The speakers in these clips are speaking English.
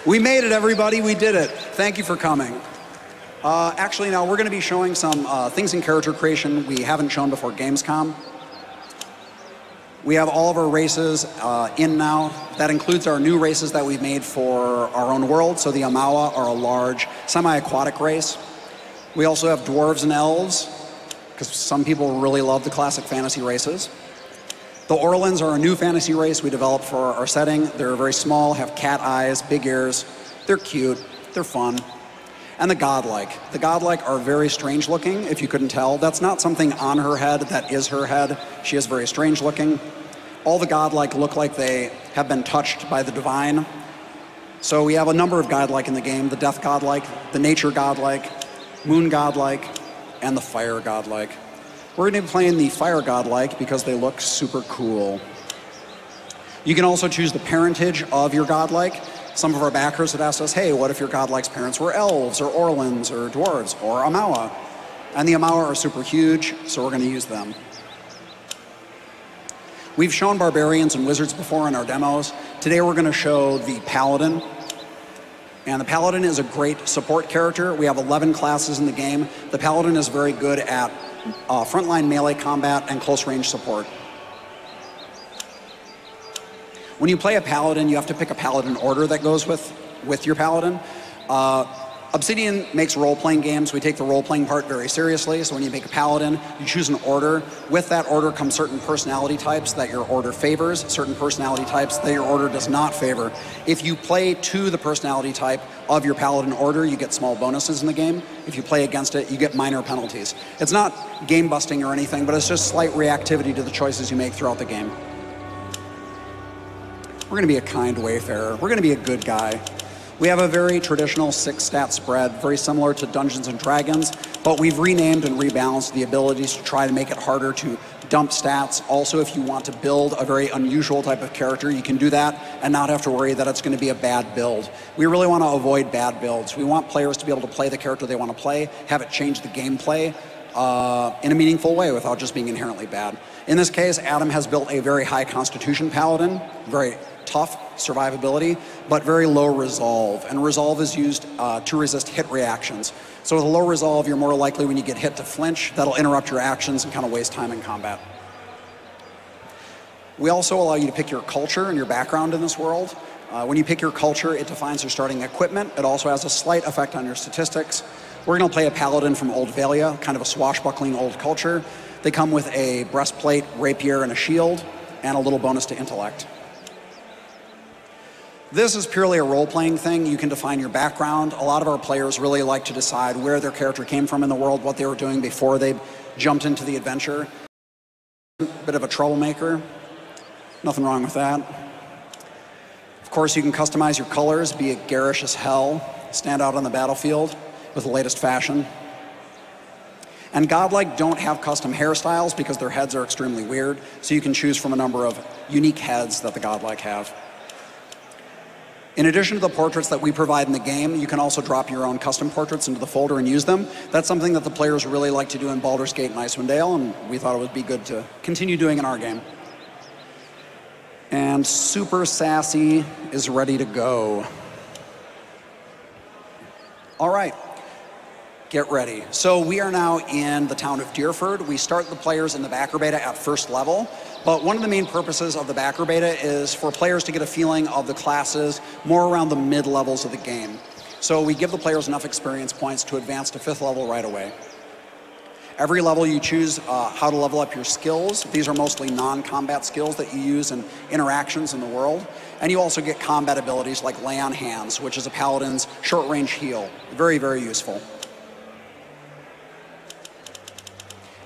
We made it, everybody. We did it. Thank you for coming. Actually, now we're going to be showing some things in character creation we haven't shown before Gamescom. We have all of our races in now. That includes our new races that we've made for our own world. So the Amawa are a large semi-aquatic race. We also have dwarves and elves, because some people really love the classic fantasy races. The Orlans are a new fantasy race we developed for our setting. They're very small, have cat eyes, big ears. They're cute, they're fun. And the godlike. The godlike are very strange looking, if you couldn't tell. That's not something on her head, that is her head. She is very strange looking. All the godlike look like they have been touched by the divine. So we have a number of godlike in the game: the death godlike, the nature godlike, moon godlike, and the fire godlike. We're going to be playing the fire godlike because they look super cool. You can also choose the parentage of your godlike. Some of our backers had asked us, hey, what if your godlike's parents were elves or Orlans or dwarves or Amawa? And the Amawa are super huge, so we're going to use them. We've shown barbarians and wizards before in our demos. Today we're going to show the paladin. And the paladin is a great support character. We have 11 classes in the game. The paladin is very good at frontline melee combat and close range support. When you play a paladin, you have to pick a paladin order that goes with your paladin. Obsidian makes role-playing games. We take the role-playing part very seriously. So when you make a paladin, you choose an order. With that order come certain personality types that your order favors, certain personality types that your order does not favor. If you play to the personality type of your paladin order, you get small bonuses in the game. If you play against it, you get minor penalties. It's not game-busting or anything, but it's just slight reactivity to the choices you make throughout the game. We're going to be a kind wayfarer. We're going to be a good guy. We have a very traditional 6-stat spread, very similar to Dungeons & Dragons, but we've renamed and rebalanced the abilities to try to make it harder to dump stats. Also, if you want to build a very unusual type of character, you can do that and not have to worry that it's going to be a bad build. We really want to avoid bad builds. We want players to be able to play the character they want to play, have it change the gameplay in a meaningful way without just being inherently bad. In this case, Adam has built a very high constitution paladin, very tough survivability, but very low resolve. And resolve is used to resist hit reactions. So with a low resolve, you're more likely when you get hit to flinch. That'll interrupt your actions and kind of waste time in combat. We also allow you to pick your culture and your background in this world. When you pick your culture, it defines your starting equipment. It also has a slight effect on your statistics. We're going to play a paladin from Old Valia, kind of a swashbuckling old culture. They come with a breastplate, rapier, and a shield, and a little bonus to intellect. This is purely a role-playing thing. You can define your background. A lot of our players really like to decide where their character came from in the world, what they were doing before they jumped into the adventure. Bit of a troublemaker. Nothing wrong with that. Of course, you can customize your colors, be garish as hell, stand out on the battlefield with the latest fashion. And godlike don't have custom hairstyles because their heads are extremely weird, so you can choose from a number of unique heads that the godlike have. In addition to the portraits that we provide in the game, you can also drop your own custom portraits into the folder and use them. That's something that the players really like to do in Baldur's Gate and Icewind Dale, and we thought it would be good to continue doing in our game. And Super Sassy is ready to go. All right, get ready. So we are now in the town of Deerford. We start the players in the backer beta at first level. But one of the main purposes of the backer beta is for players to get a feeling of the classes more around the mid-levels of the game. So we give the players enough experience points to advance to 5th level right away. Every level you choose how to level up your skills. These are mostly non-combat skills that you use in interactions in the world. And you also get combat abilities like Lay on Hands, which is a paladin's short-range heal. Very, very useful.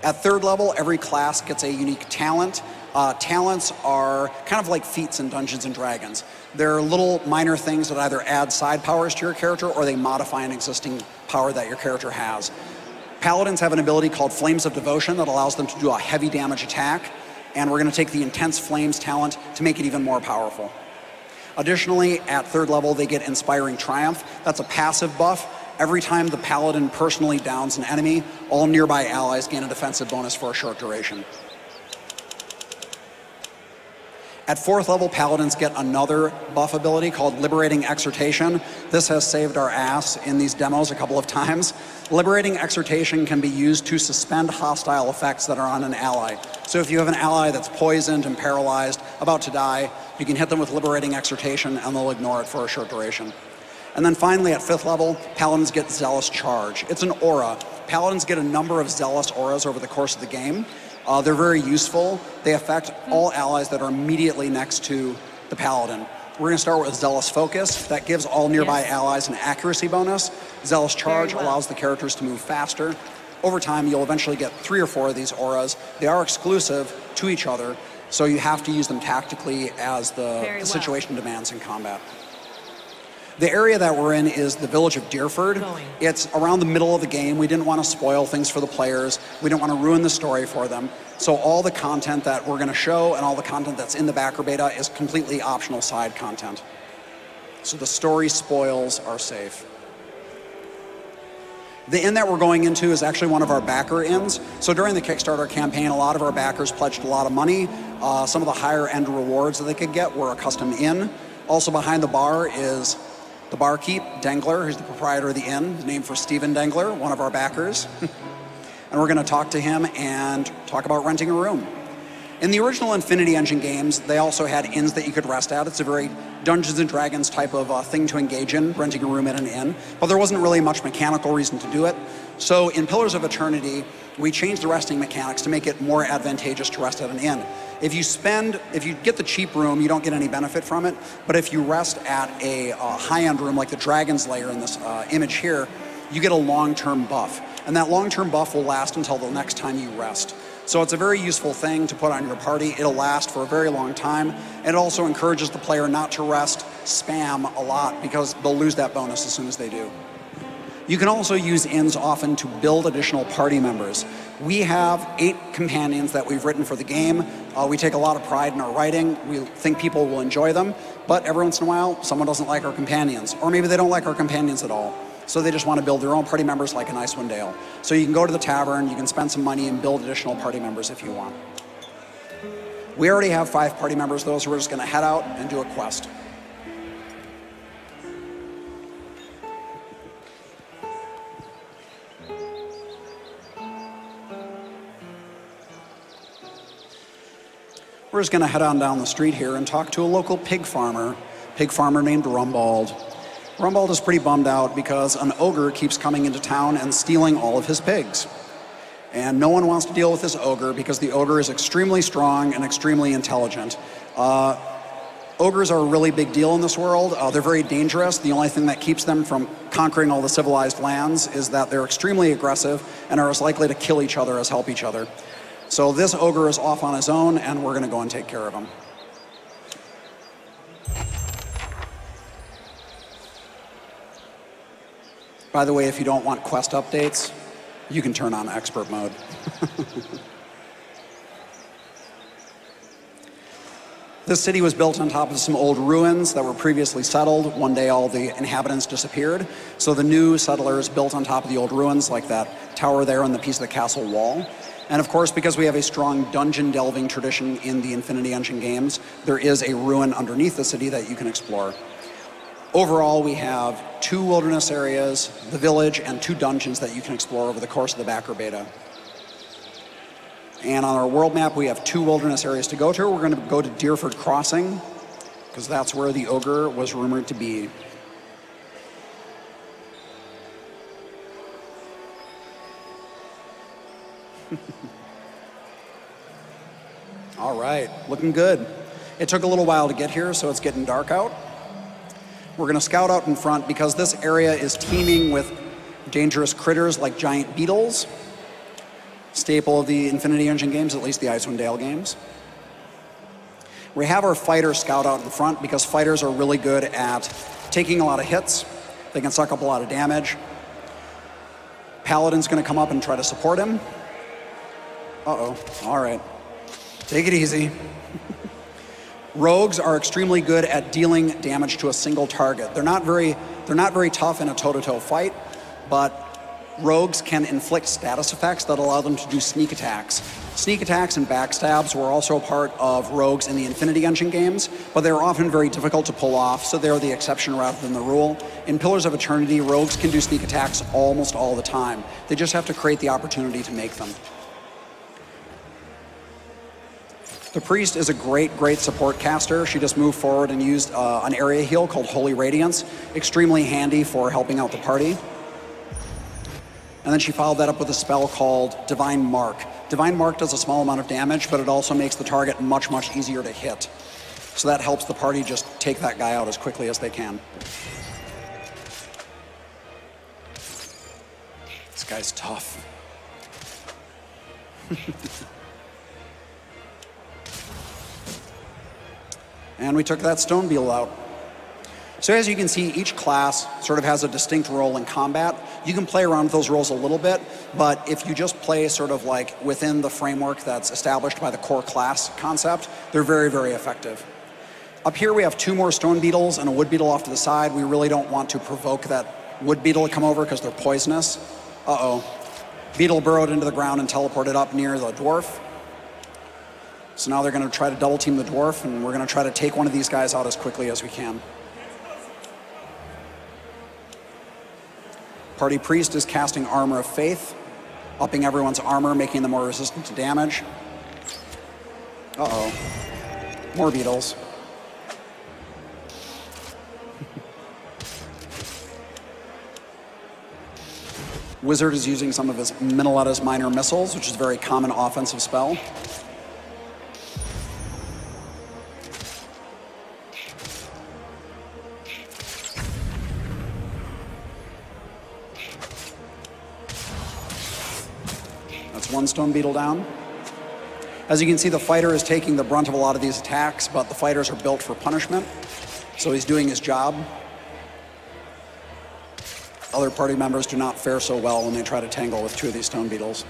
At 3rd level, every class gets a unique talent. Talents are kind of like feats in Dungeons & Dragons. They're little minor things that either add side powers to your character or they modify an existing power that your character has. Paladins have an ability called Flames of Devotion that allows them to do a heavy damage attack, and we're going to take the Intense Flames talent to make it even more powerful. Additionally, at 3rd level, they get Inspiring Triumph. That's a passive buff. Every time the Paladin personally downs an enemy, all nearby allies gain a defensive bonus for a short duration. At 4th level, Paladins get another buff ability called Liberating Exhortation. This has saved our ass in these demos a couple of times. Liberating Exhortation can be used to suspend hostile effects that are on an ally. So if you have an ally that's poisoned and paralyzed, about to die, you can hit them with Liberating Exhortation and they'll ignore it for a short duration. And then finally, at 5th level, Paladins get Zealous Charge. It's an aura. Paladins get a number of Zealous auras over the course of the game. They're very useful. They affect all allies that are immediately next to the Paladin. We're going to start with Zealous Focus. That gives all nearby allies an accuracy bonus. Zealous Charge allows the characters to move faster. Over time, you'll eventually get 3 or 4 of these auras. They are exclusive to each other, so you have to use them tactically as the situation demands in combat. The area that we're in is the village of Deerford. It's around the middle of the game. We didn't want to spoil things for the players. We didn't want to ruin the story for them. So all the content that we're going to show and all the content that's in the backer beta is completely optional side content. So the story spoils are safe. The inn that we're going into is actually one of our backer inns. So during the Kickstarter campaign, a lot of our backers pledged a lot of money. Some of the higher end rewards that they could get were a custom inn. Also behind the bar is the barkeep, Dengler, who's the proprietor of the inn, named for Stephen Dengler, one of our backers. And we're going to talk to him and talk about renting a room. In the original Infinity Engine games, they also had inns that you could rest at. It's a very Dungeons & Dragons type of thing to engage in, renting a room at an inn. But there wasn't really much mechanical reason to do it. So in Pillars of Eternity, we changed the resting mechanics to make it more advantageous to rest at an inn. If you get the cheap room, you don't get any benefit from it. But if you rest at a high-end room like the Dragon's Lair in this image here, you get a long-term buff. And that long-term buff will last until the next time you rest. So it's a very useful thing to put on your party. It'll last for a very long time. And it also encourages the player not to rest spam a lot because they'll lose that bonus as soon as they do. You can also use inns often to build additional party members. We have 8 companions that we've written for the game. We take a lot of pride in our writing. We think people will enjoy them. But every once in a while, someone doesn't like our companions. Or maybe they don't like our companions at all. So they just want to build their own party members like in Icewind Dale. So you can go to the tavern, you can spend some money and build additional party members if you want. We already have 5 party members though, so we're just going to head out and do a quest. We're just going to head on down the street here and talk to a local pig farmer named Rumbald. Rumbald is pretty bummed out because an ogre keeps coming into town and stealing all of his pigs. And no one wants to deal with this ogre because the ogre is extremely strong and extremely intelligent. Ogres are a really big deal in this world. They're very dangerous. The only thing that keeps them from conquering all the civilized lands is that they're extremely aggressive and are as likely to kill each other as help each other. So this ogre is off on his own, and we're going to go and take care of him. By the way, if you don't want quest updates, you can turn on expert mode. This city was built on top of some old ruins that were previously settled. One day all the inhabitants disappeared. So the new settlers built on top of the old ruins, like that tower there on the piece of the castle wall. And of course, because we have a strong dungeon delving tradition in the Infinity Engine games, there is a ruin underneath the city that you can explore. Overall, we have 2 wilderness areas, the village, and 2 dungeons that you can explore over the course of the backer beta. And on our world map, we have 2 wilderness areas to go to. We're going to go to Deerford Crossing, because that's where the ogre was rumored to be. All right, looking good. It took a little while to get here, so it's getting dark out. We're going to scout out in front because this area is teeming with dangerous critters like giant beetles, staple of the Infinity Engine games, at least the Icewind Dale games. We have our fighter scout out in front because fighters are really good at taking a lot of hits. They can suck up a lot of damage. Paladin's going to come up and try to support him. Uh-oh, all right. Take it easy. Rogues are extremely good at dealing damage to a single target. They're not very tough in a toe-to-toe fight, but rogues can inflict status effects that allow them to do sneak attacks. Sneak attacks and backstabs were also a part of rogues in the Infinity Engine games, but they were often very difficult to pull off, so they're the exception rather than the rule. In Pillars of Eternity, rogues can do sneak attacks almost all the time. They just have to create the opportunity to make them. The Priest is a great support caster. She just moved forward and used an area heal called Holy Radiance. Extremely handy for helping out the party. And then she followed that up with a spell called Divine Mark. Divine Mark does a small amount of damage, but it also makes the target much easier to hit. So that helps the party just take that guy out as quickly as they can. This guy's tough. And we took that Stone Beetle out. So as you can see, each class sort of has a distinct role in combat. You can play around with those roles a little bit, but if you just play sort of like within the framework that's established by the core class concept, they're very effective. Up here we have 2 more Stone Beetles and a Wood Beetle off to the side. We really don't want to provoke that Wood Beetle to come over because they're poisonous. Uh-oh. Beetle burrowed into the ground and teleported up near the Dwarf. So now they're going to try to double team the Dwarf, and we're going to try to take one of these guys out as quickly as we can. Party Priest is casting Armor of Faith, upping everyone's armor, making them more resistant to damage. Uh-oh. More beetles. Wizard is using some of his Minnaletta's Minor Missiles, which is a very common offensive spell. That's 1 Stone Beetle down. As you can see, the fighter is taking the brunt of a lot of these attacks, but the fighters are built for punishment, so he's doing his job. Other party members do not fare so well when they try to tangle with 2 of these Stone Beetles.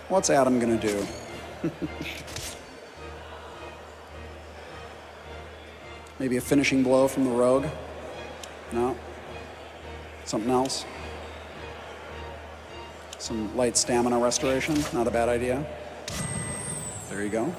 What's Adam gonna do? Maybe a finishing blow from the rogue? No? Something else? Some light stamina restoration, not a bad idea. There you go.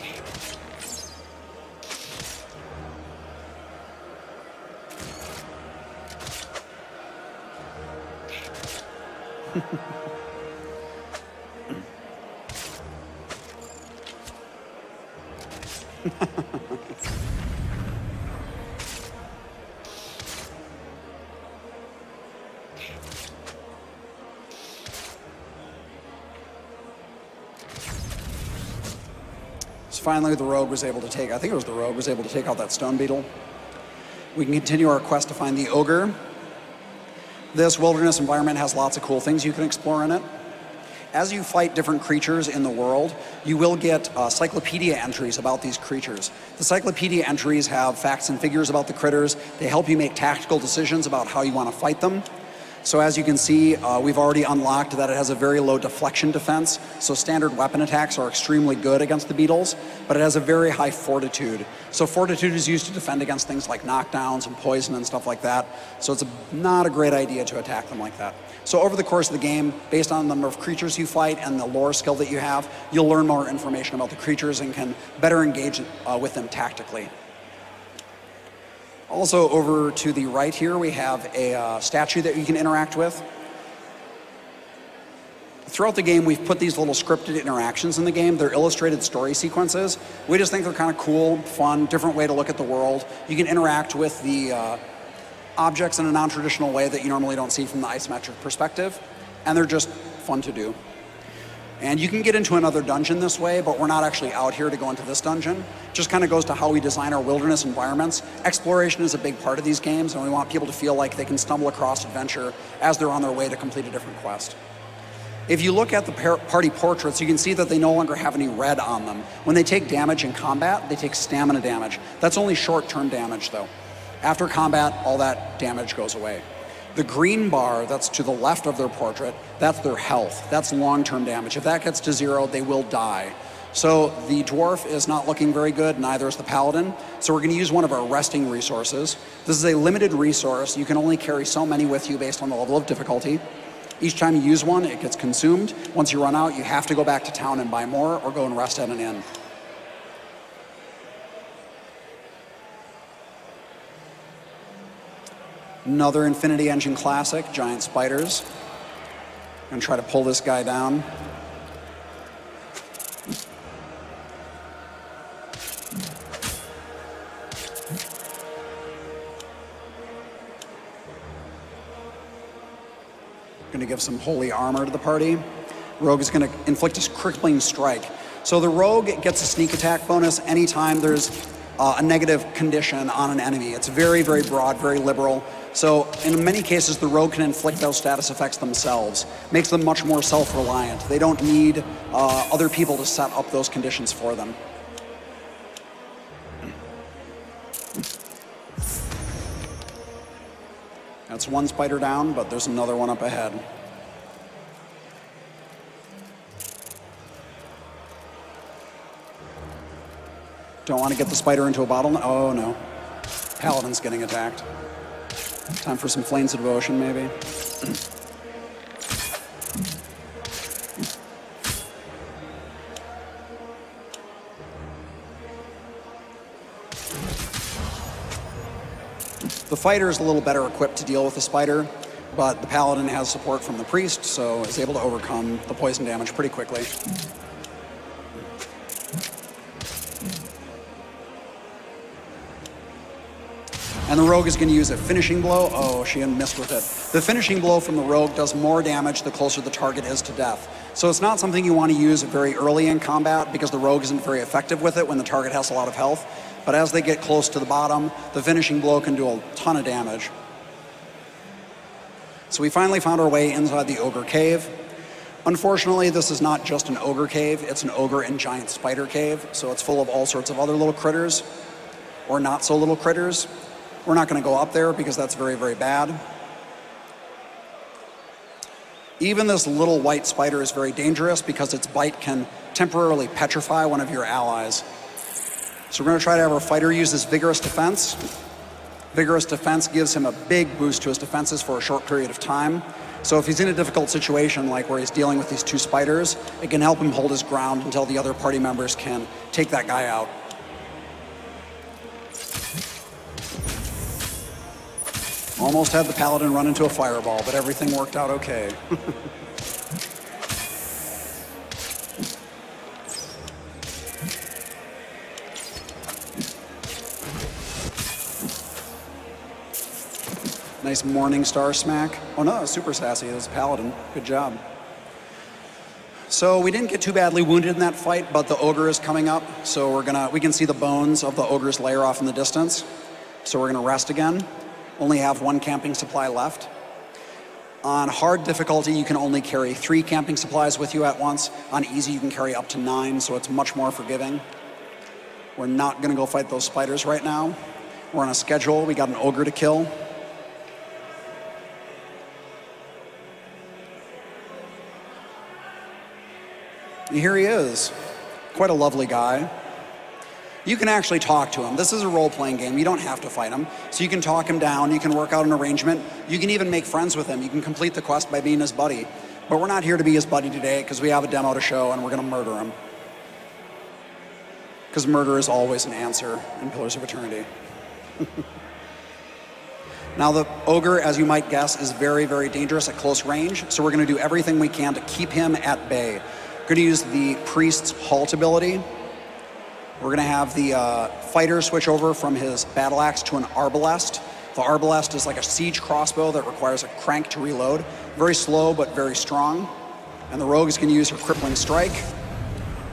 So finally the rogue was able to take, I think it was the rogue, was able to take out that Stone Beetle. We can continue our quest to find the Ogre. This wilderness environment has lots of cool things you can explore in it. As you fight different creatures in the world, you will get cyclopedia entries about these creatures. The cyclopedia entries have facts and figures about the critters. They help you make tactical decisions about how you want to fight them. So as you can see, we've already unlocked that it has a very low deflection defense. So standard weapon attacks are extremely good against the beetles, but it has a very high fortitude. So fortitude is used to defend against things like knockdowns and poison and stuff like that. So it's not a great idea to attack them like that. So over the course of the game, based on the number of creatures you fight and the lore skill that you have, you'll learn more information about the creatures and can better engage with them tactically. Also, over to the right here, we have a statue that you can interact with. Throughout the game, we've put these little scripted interactions in the game. They're illustrated story sequences. We just think they're kind of cool, fun, different way to look at the world. You can interact with the objects in a non-traditional way that you normally don't see from the isometric perspective, and they're just fun to do. And you can get into another dungeon this way, but we're not actually out here to go into this dungeon. Just kind of goes to how we design our wilderness environments. Exploration is a big part of these games, and we want people to feel like they can stumble across adventure as they're on their way to complete a different quest. If you look at the party portraits, you can see that they no longer have any red on them. When they take damage in combat, they take stamina damage. That's only short-term damage, though. After combat, all that damage goes away. The green bar that's to the left of their portrait, that's their health. That's long-term damage. If that gets to 0, they will die. So the dwarf is not looking very good, neither is the paladin. So we're going to use one of our resting resources. This is a limited resource. You can only carry so many with you based on the level of difficulty. Each time you use one, it gets consumed. Once you run out, you have to go back to town and buy more or go and rest at an inn. Another Infinity Engine classic, giant spiders. I'm gonna try to pull this guy down. Going to give some holy armor to the party. Rogue is going to inflict a crippling strike. So the Rogue gets a sneak attack bonus anytime there's a negative condition on an enemy. It's very, very broad, very liberal. So in many cases, the Rogue can inflict those status effects themselves. Makes them much more self-reliant. They don't need other people to set up those conditions for them. That's one spider down, but there's another one up ahead. Don't want to get the spider into a bottle. Oh no. Paladin's getting attacked. Time for some Flames of Devotion, maybe. The fighter is a little better equipped to deal with the spider, but the paladin has support from the priest, so is able to overcome the poison damage pretty quickly. And the rogue is going to use a finishing blow. Oh, she missed with it. The finishing blow from the rogue does more damage the closer the target is to death. So it's not something you want to use very early in combat because the rogue isn't very effective with it when the target has a lot of health. But as they get close to the bottom, the finishing blow can do a ton of damage. So we finally found our way inside the ogre cave. Unfortunately, this is not just an ogre cave, it's an ogre and giant spider cave. So it's full of all sorts of other little critters, or not so little critters. We're not going to go up there because that's very, very bad. Even this little white spider is very dangerous because its bite can temporarily petrify one of your allies. So we're going to try to have our fighter use this Vigorous Defense. Vigorous Defense gives him a big boost to his defenses for a short period of time. So if he's in a difficult situation, like where he's dealing with these two spiders, it can help him hold his ground until the other party members can take that guy out. Almost had the paladin run into a fireball, but everything worked out okay. Nice Morning Star smack. Oh no, that was super sassy. It was a paladin. Good job. So we didn't get too badly wounded in that fight, but the ogre is coming up. So we can see the bones of the ogre's lair off in the distance. So we're gonna rest again. Only have one camping supply left. On hard difficulty, you can only carry 3 camping supplies with you at once. On easy, you can carry up to 9, so it's much more forgiving. We're not gonna go fight those spiders right now. We're on a schedule. We got an ogre to kill. Here he is. Quite a lovely guy. You can actually talk to him. This is a role-playing game. You don't have to fight him. So you can talk him down. You can work out an arrangement. You can even make friends with him. You can complete the quest by being his buddy. But we're not here to be his buddy today because we have a demo to show and we're going to murder him. Because murder is always an answer in Pillars of Eternity. Now the ogre, as you might guess, is very, very dangerous at close range. So we're going to do everything we can to keep him at bay. We're going to use the priest's halt ability. We're going to have the fighter switch over from his battle axe to an arbalest. The arbalest is like a siege crossbow that requires a crank to reload. Very slow, but very strong. And the rogue is going to use her crippling strike.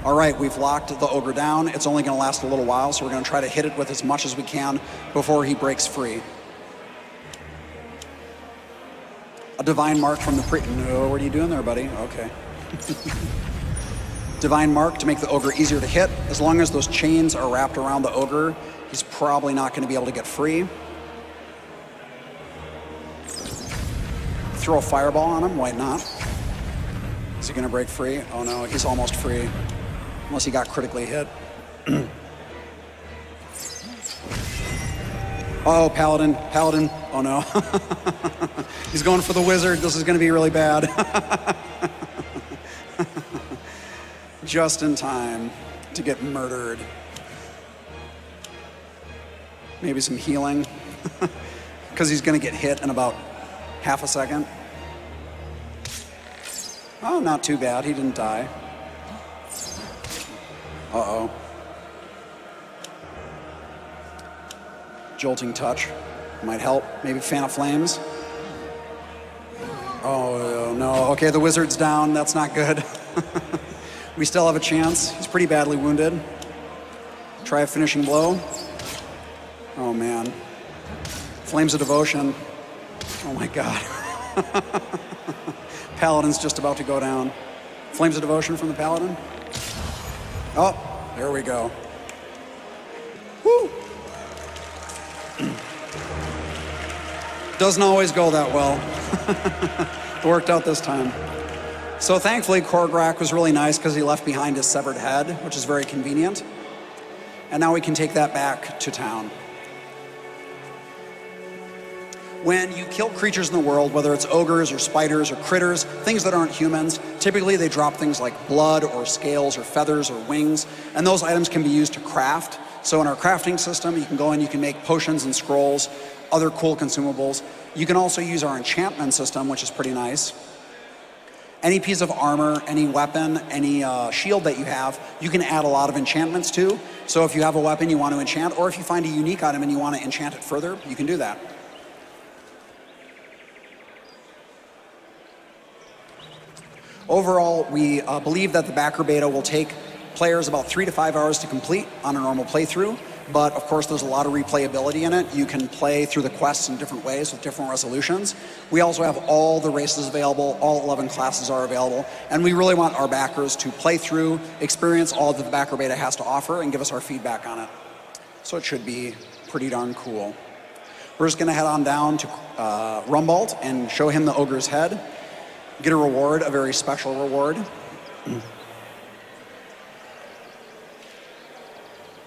All right, we've locked the ogre down. It's only going to last a little while, so we're going to try to hit it with as much as we can before he breaks free. A divine mark from the priest. No, what are you doing there, buddy? Okay. Divine mark to make the ogre easier to hit. As long as those chains are wrapped around the ogre, he's probably not going to be able to get free. Throw a fireball on him, why not? Is he going to break free? Oh no, he's almost free. Unless he got critically hit. Oh, Paladin, Oh no. He's going for the wizard. This is going to be really bad. Just in time to get murdered. Maybe some healing. Because he's going to get hit in about half a second. Oh, not too bad. He didn't die. Uh-oh. Jolting touch might help. Maybe fan of flames. Oh, no. Okay, the wizard's down. That's not good. We still have a chance. He's pretty badly wounded. Try a finishing blow. Oh, man. Flames of devotion. Oh, my God. Paladin's just about to go down. Flames of devotion from the paladin. Oh, there we go. Woo! Doesn't always go that well. It worked out this time. So thankfully, Korgrak was really nice because he left behind his severed head, which is very convenient. And now we can take that back to town. When you kill creatures in the world, whether it's ogres or spiders or critters, things that aren't humans, typically they drop things like blood or scales or feathers or wings, and those items can be used to craft. So in our crafting system, you can go in, you can make potions and scrolls, other cool consumables. You can also use our enchantment system, which is pretty nice. Any piece of armor, any weapon, any shield that you have, you can add a lot of enchantments to. So if you have a weapon you want to enchant, or if you find a unique item and you want to enchant it further, you can do that. Overall, we believe that the backer beta will take players about 3 to 5 hours to complete on a normal playthrough, but of course there's a lot of replayability in it. You can play through the quests in different ways with different resolutions. We also have all the races available, all 11 classes are available, and we really want our backers to play through, experience all that the backer beta has to offer, and give us our feedback on it. So it should be pretty darn cool. We're just gonna head on down to Rumbold and show him the ogre's head. Get a reward, a very special reward.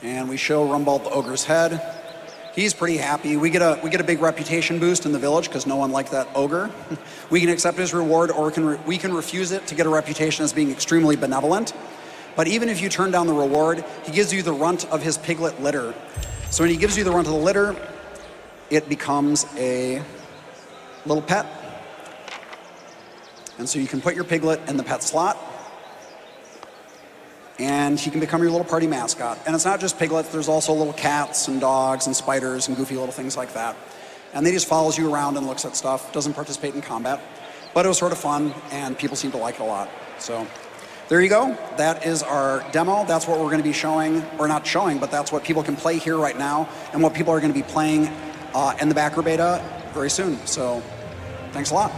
And we show Rumbold the ogre's head. He's pretty happy. We get a big reputation boost in the village because no one liked that ogre. We can accept his reward, or we can refuse it to get a reputation as being extremely benevolent. But even if you turn down the reward, he gives you the runt of his piglet litter. So when he gives you the runt of the litter, it becomes a little pet. And so you can put your piglet in the pet slot, and he can become your little party mascot. And it's not just piglets, there's also little cats and dogs and spiders and goofy little things like that. And they just follows you around and looks at stuff, doesn't participate in combat. But it was sort of fun, and people seem to like it a lot. So there you go. That is our demo. That's what we're going to be showing, or not showing, but that's what people can play here right now, and what people are going to be playing in the backer beta very soon. So thanks a lot.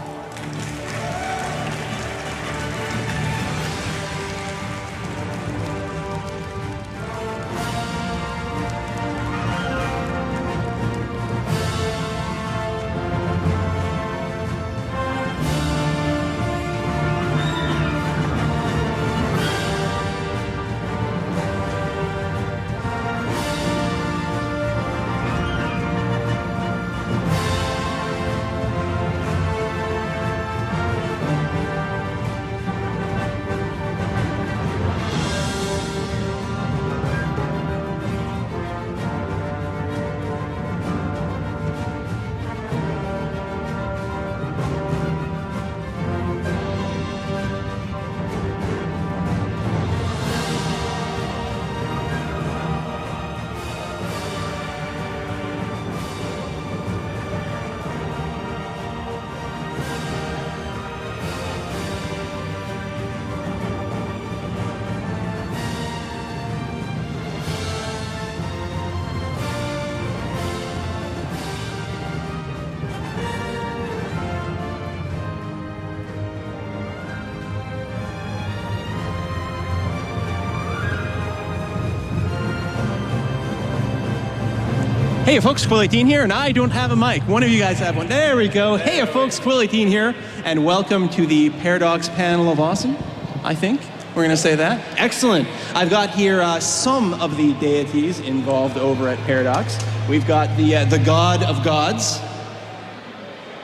Hey folks, Quill18 here, and I don't have a mic. One of you guys have one. There we go. Hey folks, Quill18 here, and welcome to the Paradox panel of awesome, I think. We're going to say that. Excellent. I've got here some of the deities involved over at Paradox. We've got the God of Gods,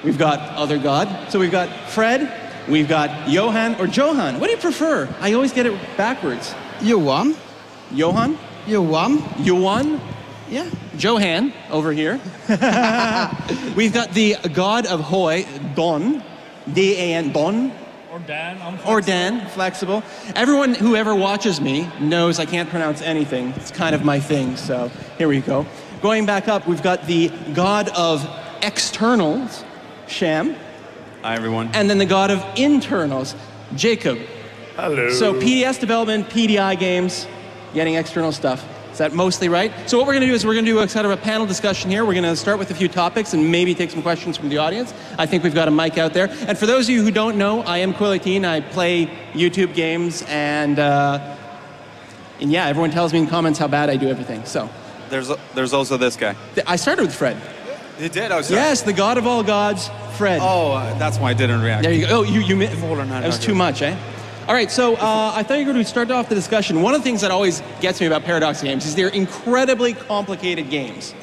we've got other God. So we've got Fred, we've got Johan, or Johan. What do you prefer? I always get it backwards. Johan. Johan? Johan. Johan? Yeah. Johan over here. We've got the God of Hoi, Don, D-A-N, Don. Or Dan, I'm flexible. Or Dan, flexible. Everyone who ever watches me knows I can't pronounce anything. It's kind of my thing, so here we go. Going back up, we've got the God of Externals, Sham. Hi, everyone. And then the God of Internals, Jacob. Hello. So PDS development, PDI games, getting external stuff. Is that mostly right? So what we're going to do is we're going to do a kind of a panel discussion here. We're going to start with a few topics and maybe take some questions from the audience. I think we've got a mic out there. And for those of you who don't know, I am Quill18. I play YouTube games, and yeah, everyone tells me in comments how bad I do everything. So There's also this guy. I started with Fred. You did? Oh, sorry. Yes, the God of all gods, Fred. Oh, that's why I didn't react. There you go. Oh, that was too much, eh? All right, so I thought you were going to start off the discussion. One of the things that always gets me about Paradox games is they're incredibly complicated games.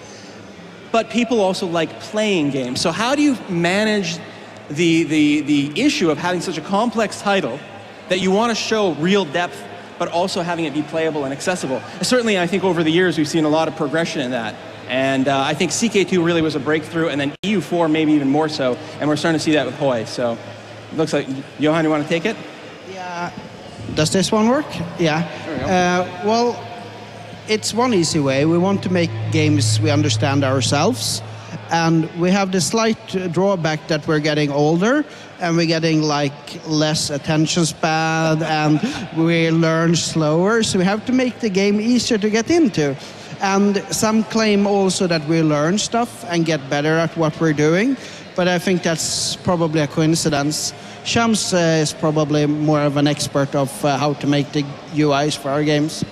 But people also like playing games. So how do you manage the issue of having such a complex title that you want to show real depth, but also having it be playable and accessible? Certainly, I think over the years, we've seen a lot of progression in that. And I think CK2 really was a breakthrough, and then EU4 maybe even more so. And we're starting to see that with Hoi. So it looks like, Johan, you want to take it? Yeah. Does this one work? Yeah. Well, it's one easy way. We want to make games we understand ourselves. And we have the slight drawback that we're getting older and we're getting like less attention span and we learn slower. So we have to make the game easier to get into. And some claim also that we learn stuff and get better at what we're doing. But I think that's probably a coincidence. Shams is probably more of an expert of how to make the UIs for our games.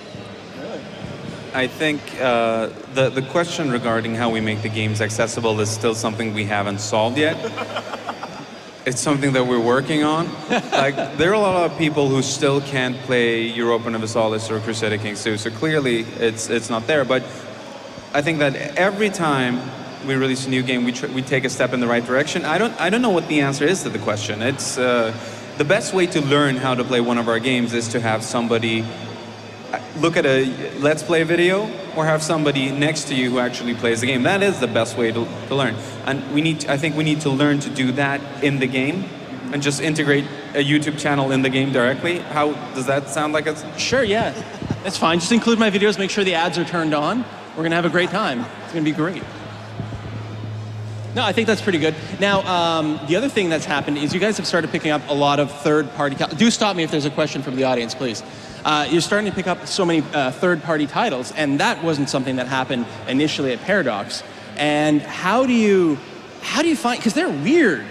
I think the question regarding how we make the games accessible is still something we haven't solved yet. It's something that we're working on. Like, there are a lot of people who still can't play Europa Universalis or Crusader Kings 2, so clearly it's not there. But I think that every time we release a new game, we take a step in the right direction. I don't know what the answer is to the question. It's the best way to learn how to play one of our games is to have somebody look at a Let's Play video or have somebody next to you who actually plays the game. That is the best way to learn. And I think we need to learn to do that in the game and just integrate a YouTube channel in the game directly. How does that sound like it's... Sure, yeah. That's fine. Just include my videos, make sure the ads are turned on. We're going to have a great time. It's going to be great. No, I think that's pretty good. Now, the other thing that's happened is you guys have started picking up a lot of third-party... Do stop me if there's a question from the audience, please. You're starting to pick up so many third-party titles, and that wasn't something that happened initially at Paradox. And how do you find... Because they're weird.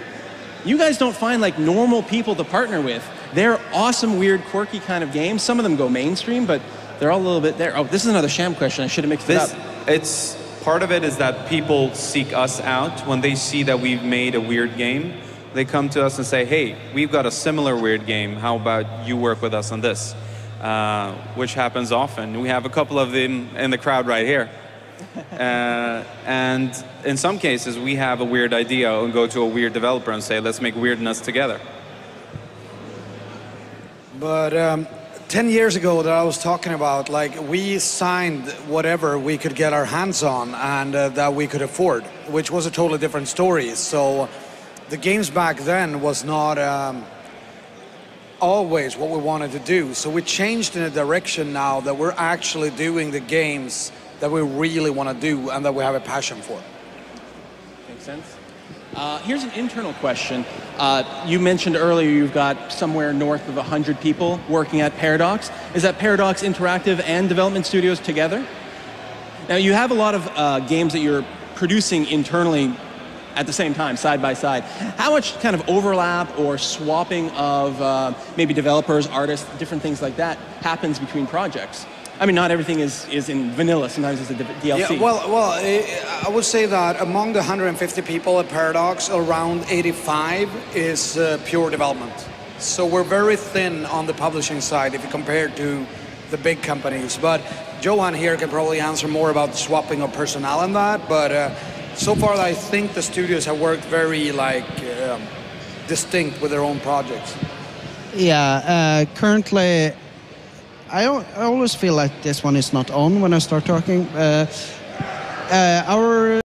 You guys don't find, like, normal people to partner with. They're awesome, weird, quirky kind of games. Some of them go mainstream, but they're all a little bit there. Oh, this is another Sham question. I should have mixed it up. Part of it is that people seek us out when they see that we've made a weird game. They come to us and say, hey, we've got a similar weird game. How about you work with us on this? Which happens often. We have a couple of them in the crowd right here. And in some cases, we have a weird idea and go to a weird developer and say, let's make weirdness together. But 10 years ago that I was talking about, like, we signed whatever we could get our hands on and that we could afford, which was a totally different story. So the games back then was not always what we wanted to do. So we changed in a direction now that we're actually doing the games that we really want to do and that we have a passion for. Makes sense. Here's an internal question. You mentioned earlier you've got somewhere north of 100 people working at Paradox. Is that Paradox Interactive and Development Studios together? Now, you have a lot of games that you're producing internally at the same time, side by side. How much kind of overlap or swapping of maybe developers, artists, different things like that happens between projects? I mean, not everything is in vanilla. Sometimes it's a DLC. Yeah, well, I would say that among the 150 people at Paradox, around 85 is pure development. So we're very thin on the publishing side if you compare to the big companies. But Johan here can probably answer more about the swapping of personnel and that. But so far I think the studios have worked very like distinct with their own projects. Yeah, currently, I always feel like this one is not on when I start talking. Our